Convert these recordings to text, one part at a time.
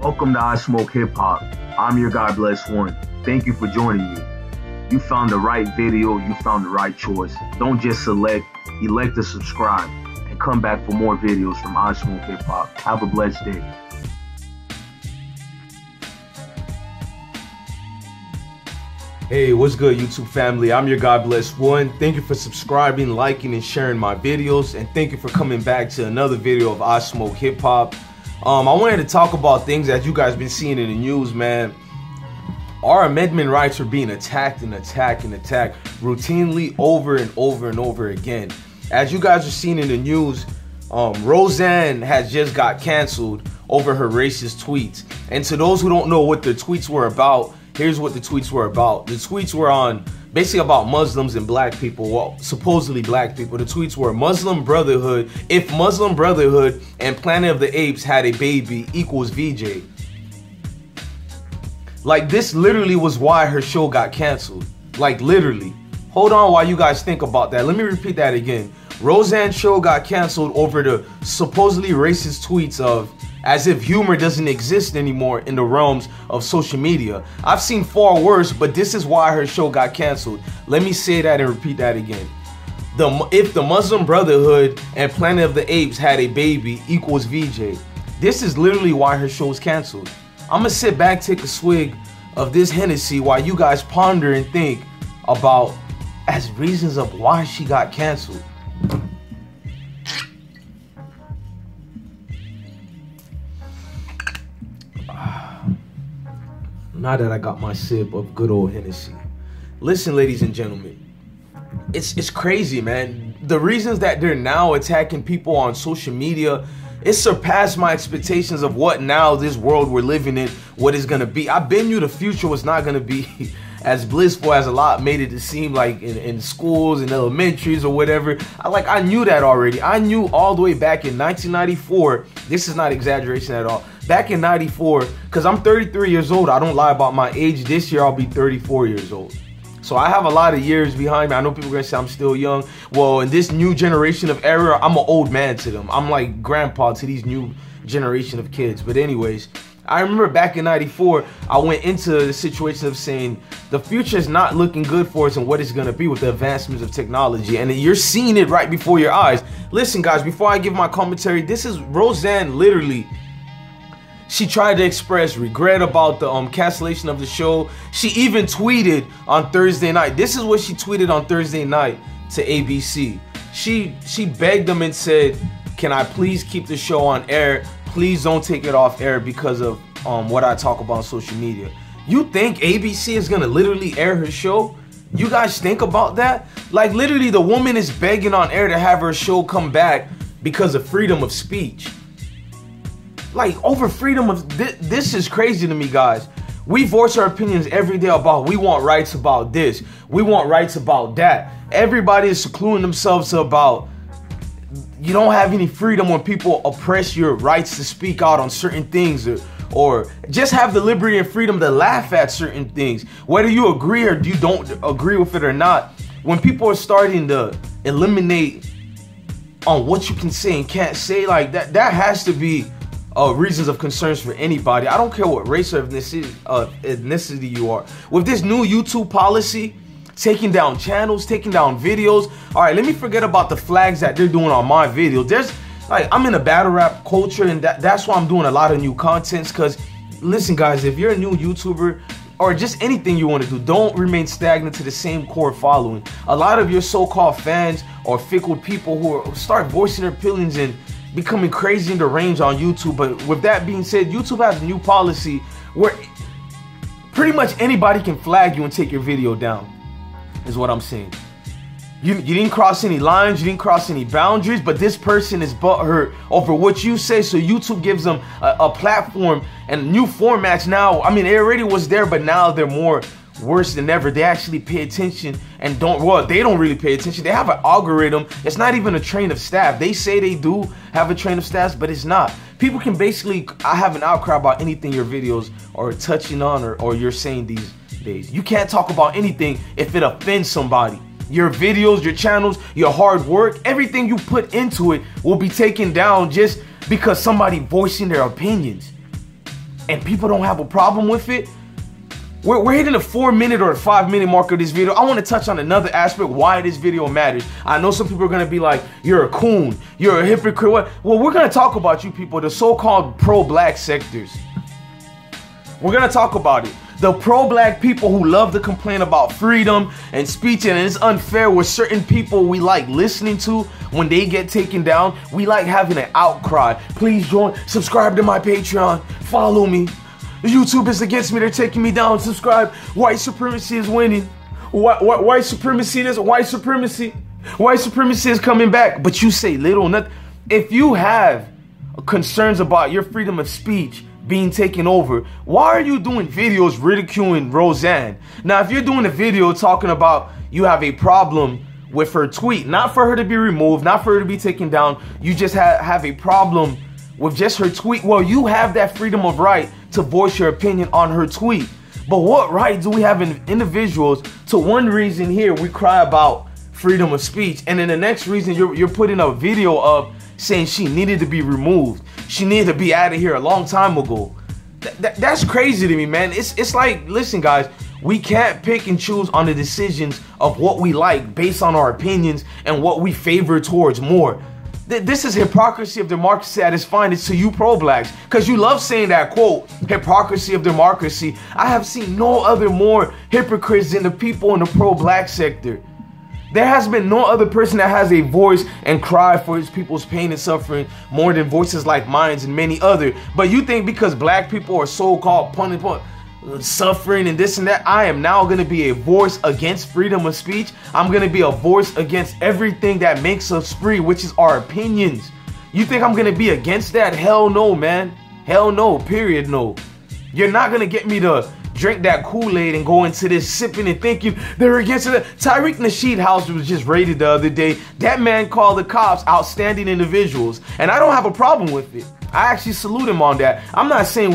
Welcome to I Smoke Hip Hop. I'm your God Bless One. Thank you for joining me. You found the right video, you found the right choice. Don't just select, elect to subscribe and come back for more videos from I Smoke Hip Hop. Have a blessed day. Hey, what's good, YouTube family? I'm your God Bless One. Thank you for subscribing, liking, and sharing my videos, and thank you for coming back to another video of I Smoke Hip Hop. I wanted to talk about things that you guys been seeing in the news, man. Our amendment rights are being attacked routinely over and over again. As you guys are seeing in the news, Roseanne has just got canceled over her racist tweets. And to those who don't know what the tweets were about, here's what the tweets were about. The tweets were on basically about Muslims and black people, well, supposedly black people. The tweets were Muslim Brotherhood. If Muslim Brotherhood and Planet of the Apes had a baby equals VJ. Like, this literally was why her show got canceled. Like, literally. Hold on while you guys think about that. Let me repeat that again. Roseanne Show got canceled over the supposedly racist tweets of as if humor doesn't exist anymore in the realms of social media. I've seen far worse, but this is why her show got canceled. Let me say that and repeat that again. If the Muslim Brotherhood and Planet of the Apes had a baby equals VJ. This is literally why her show is canceled. I'm gonna sit back, take a swig of this Hennessy while you guys ponder and think about as reasons of why she got canceled. Now that I got my sip of good old Hennessy. Listen, ladies and gentlemen, it's crazy, man. The reasons that they're now attacking people on social media, it surpassed my expectations of what now this world we're living in, what is gonna be. I been knew the future was not gonna be as blissful as a lot made it to seem like in schools and elementaries or whatever. I knew that already. I knew all the way back in 1994. This is not exaggeration at all. Back in 94, because I'm 33 years old. I don't lie about my age. This year I'll be 34 years old. So I have a lot of years behind me. I know people are gonna say I'm still young. Well, in this new generation of era, I'm an old man to them. I'm like grandpa to these new generation of kids. But anyways, I remember back in 94, I went into the situation of saying the future is not looking good for us and what it's gonna be with the advancements of technology. And you're seeing it right before your eyes. Listen, guys, before I give my commentary, this is Roseanne literally. She tried to express regret about the cancellation of the show. She even tweeted on Thursday night. This is what she tweeted on Thursday night to ABC. She begged them and said, "Can I please keep the show on air? Please don't take it off air because of what I talk about on social media." You think ABC is gonna literally air her show? You guys think about that? Like, literally, the woman is begging on air to have her show come back because of freedom of speech. Like, over freedom of this is crazy to me, guys. We voice our opinions every day about we want rights about this, we want rights about that. Everybody is secluding themselves to about you don't have any freedom when people oppress your rights to speak out on certain things or just have the liberty and freedom to laugh at certain things, whether you agree or you don't agree with it or not. When people are starting to eliminate on what you can say and can't say, like that has to be reasons of concerns for anybody. I don't care what race or ethnicity you are. With this new YouTube policy, taking down channels, taking down videos. All right, let me forget about the flags that they're doing on my video. There's like, I'm in a battle rap culture, and that's why I'm doing a lot of new contents. Because listen, guys, if you're a new YouTuber or just anything you want to do, don't remain stagnant to the same core following. A lot of your so-called fans or fickle people who start voicing their opinions and becoming crazy in the range on YouTube. But with that being said, YouTube has a new policy where pretty much anybody can flag you and take your video down, is what I'm saying. You didn't cross any lines, you didn't cross any boundaries, but this person is butthurt over what you say, so YouTube gives them a platform and new formats now. I mean, it already was there, but now they're more worse than ever. They actually pay attention and they don't really pay attention. They have an algorithm. It's not even a train of staff. They say they do have a train of staff, but it's not. People can basically have an outcry about anything your videos are touching on or you're saying these days. You can't talk about anything if it offends somebody. Your videos, your channels, your hard work, everything you put into it will be taken down just because somebody voicing their opinions. and people don't have a problem with it. We're hitting the 4-minute or 5-minute mark of this video. I want to touch on another aspect why this video matters. I know some people are going to be like, you're a coon, you're a hypocrite. Well, we're going to talk about you people, the so-called pro-black sectors. We're going to talk about it. The pro-black people who love to complain about freedom and speech, and it's unfair with certain people we like listening to when they get taken down. We like having an outcry. Please join, subscribe to my Patreon, follow me. YouTube is against me, they're taking me down, subscribe. White supremacy is winning. White supremacy is white supremacy. White supremacy is coming back. But you say little, nothing. If you have concerns about your freedom of speech being taken over, why are you doing videos ridiculing Roseanne? Now, if you're doing a video talking about you have a problem with her tweet, not for her to be removed, not for her to be taken down, you just have a problem with just her tweet, well, you have that freedom of right to voice your opinion on her tweet. But what right do we have in individuals to one reason here we cry about freedom of speech, and then the next reason you're putting a video up saying she needed to be removed, she needed to be out of here a long time ago? That's crazy to me, man. It's like, listen guys, we can't pick and choose on the decisions of what we like based on our opinions and what we favor towards more. This is hypocrisy of democracy at its finest to you pro-blacks, because you love saying that quote, hypocrisy of democracy. I have seen no other more hypocrites than the people in the pro-black sector. There has been no other person that has a voice and cry for his people's pain and suffering more than voices like mine and many other. But you think because black people are so-called suffering and this and that, I am now going to be a voice against freedom of speech? I'm going to be a voice against everything that makes us free, which is our opinions. You think I'm going to be against that? Hell no, man. Hell no, period no. You're not going to get me to drink that Kool-Aid and go into this sipping and thinking they're against it. Tariq Nasheed house was just raided the other day. That man called the cops outstanding individuals, and I don't have a problem with it. I actually salute him on that. I'm not saying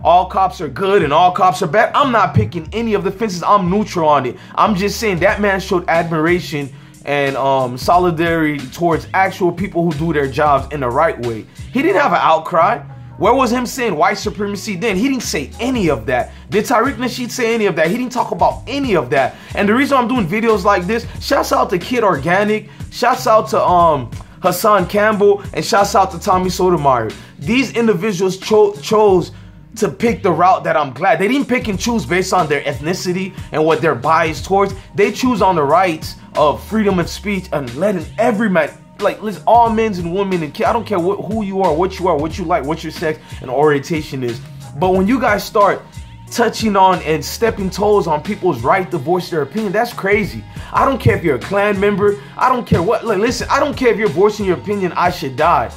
all cops are good and all cops are bad. I'm not picking any of the fences. I'm neutral on it. I'm just saying that man showed admiration and solidarity towards actual people who do their jobs in the right way. He didn't have an outcry. Where was him saying white supremacy then? He didn't say any of that. Did Tariq Nasheed say any of that? He didn't talk about any of that. And the reason I'm doing videos like this, shouts out to Kid Organic, shouts out to Hassan Campbell, and shouts out to Tommy Sotomayor. These individuals chose to pick the route that I'm glad. They didn't pick and choose based on their ethnicity and what they're biased towards. They choose on the rights of freedom of speech and letting every man, like, listen, all men and women and kids, I don't care who you are, what you like, what your sex and orientation is. But when you guys start touching on and stepping toes on people's right to voice their opinion, that's crazy. I don't care if you're a Klan member. I don't care what. Like, listen, I don't care if you're voicing your opinion, I should die.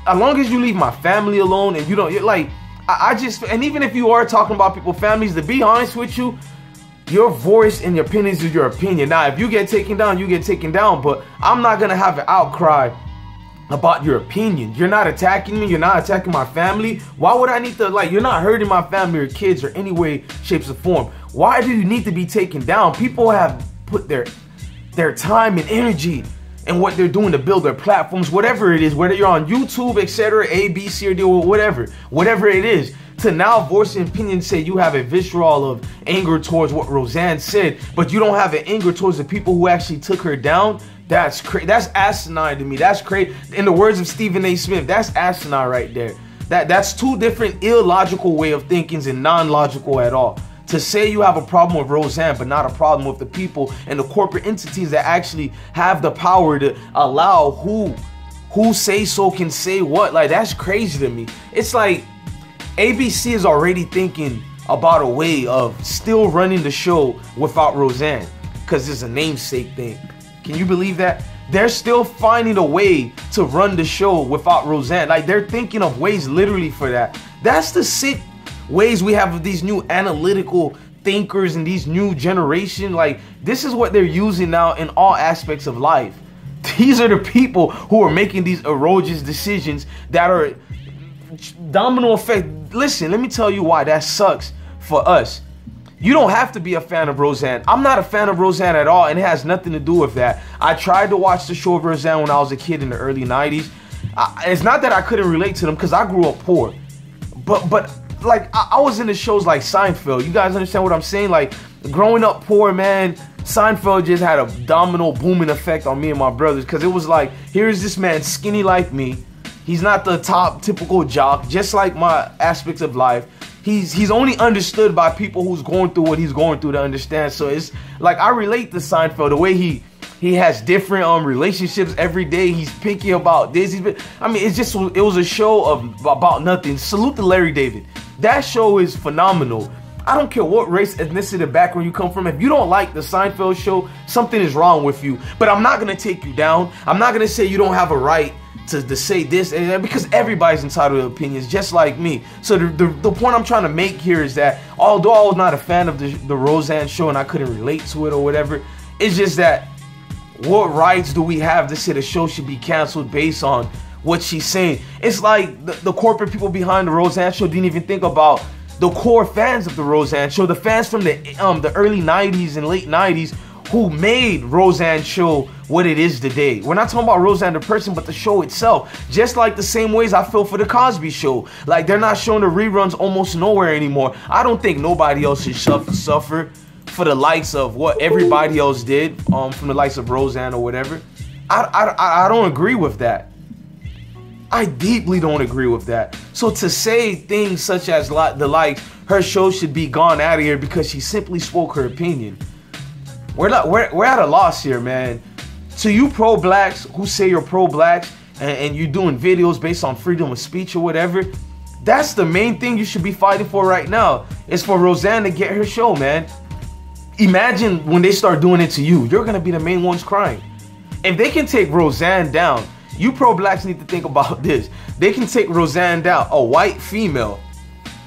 As long as you leave my family alone and you don't, you're like, and even if you are talking about people's families, to be honest with you, your voice and your opinions is your opinion. Now, if you get taken down, you get taken down, but I'm not going to have an outcry about your opinion. You're not attacking me. You're not attacking my family. Why would I need to, like, you're not hurting my family or kids or any way, shapes, or form. Why do you need to be taken down? People have put their time and energy and what they're doing to build their platforms, whatever it is, whether you're on YouTube, etc., A, B, C, or D, or whatever it is, to now voice an opinion and say you have a visceral of anger towards what Roseanne said, but you don't have an anger towards the people who actually took her down. That's crazy. That's asinine to me. That's crazy. In the words of Stephen A. Smith, that's asinine right there. That's two different illogical way of thinking and non-logical at all. To say you have a problem with Roseanne, but not a problem with the people and the corporate entities that actually have the power to allow who say so can say what. Like, that's crazy to me. It's like ABC is already thinking about a way of still running the show without Roseanne because it's a namesake thing. Can you believe that? They're still finding a way to run the show without Roseanne. Like, they're thinking of ways literally for that. That's the sick ways we have of these new analytical thinkers and these new generation. Like, this is what they're using now in all aspects of life. These are the people who are making these erroneous decisions that are domino effect. Listen, let me tell you why that sucks for us. You don't have to be a fan of Roseanne. I'm not a fan of Roseanne at all, and it has nothing to do with that. I tried to watch the show of Roseanne when I was a kid in the early 90s. It's not that I couldn't relate to them because I grew up poor. But like I was in the shows like Seinfeld. You guys understand what I'm saying? Like growing up poor, man, Seinfeld just had a domino booming effect on me and my brothers, because it was like, here's this man skinny like me. He's not the top typical jock, just like my aspects of life. He's only understood by people who's going through what he's going through to understand. So it's like I relate to Seinfeld, the way he has different relationships every day. He's picky about this. I mean, it was a show about nothing. Salute to Larry David. That show is phenomenal. I don't care what race, ethnicity, background you come from. If you don't like the Seinfeld show, something is wrong with you. But I'm not gonna take you down. I'm not gonna say you don't have a right to say this, and because everybody's entitled to opinions, just like me. So the point I'm trying to make here is that although I was not a fan of the Roseanne Show and I couldn't relate to it or whatever, it's just that what rights do we have to say the show should be canceled based on what she's saying? It's like the corporate people behind the Roseanne Show didn't even think about the core fans of the Roseanne Show, the fans from the early 90s and late 90s who made Roseanne Show what it is today. We're not talking about Roseanne the person, but the show itself. Just like the same ways I feel for the Cosby Show. Like, they're not showing the reruns almost nowhere anymore. I don't think nobody else should suffer for the likes of what everybody else did, from the likes of Roseanne or whatever. I don't agree with that. I deeply don't agree with that. So to say things such as her show should be gone out of here because she simply spoke her opinion, we're at a loss here, man. To you pro-blacks who say you're pro-blacks and you're doing videos based on freedom of speech or whatever, that's the main thing you should be fighting for right now, is for Roseanne to get her show, man. Imagine when they start doing it to you. You're gonna be the main ones crying. If they can take Roseanne down, you pro-blacks need to think about this. They can take Roseanne down, a white female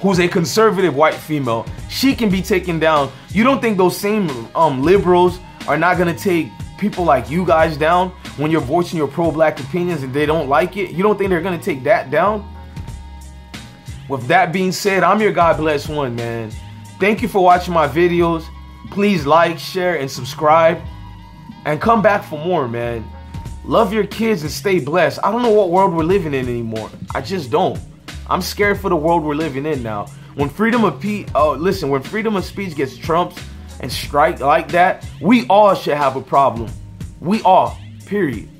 who's a conservative white female. She can be taken down. You don't think those same liberals are not gonna take people like you guys down when you're voicing your pro-black opinions and they don't like it? You don't think they're gonna take that down? With that being said, I'm your God Bless One, man. Thank you for watching my videos. Please like, share, and subscribe. And come back for more, man. Love your kids and stay blessed. I don't know what world we're living in anymore. I just don't. I'm scared for the world we're living in now. When freedom of when freedom of speech gets trumped and strike like that, we all should have a problem. We all, period.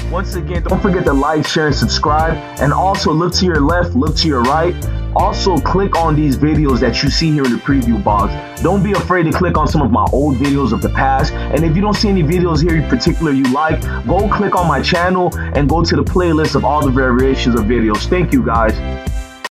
Once again, don't forget to like, share, and subscribe. And also look to your left, look to your right. Also click on these videos that you see here in the preview box. Don't be afraid to click on some of my old videos of the past. And if you don't see any videos here in particular you like, go click on my channel and go to the playlist of all the variations of videos. Thank you, guys.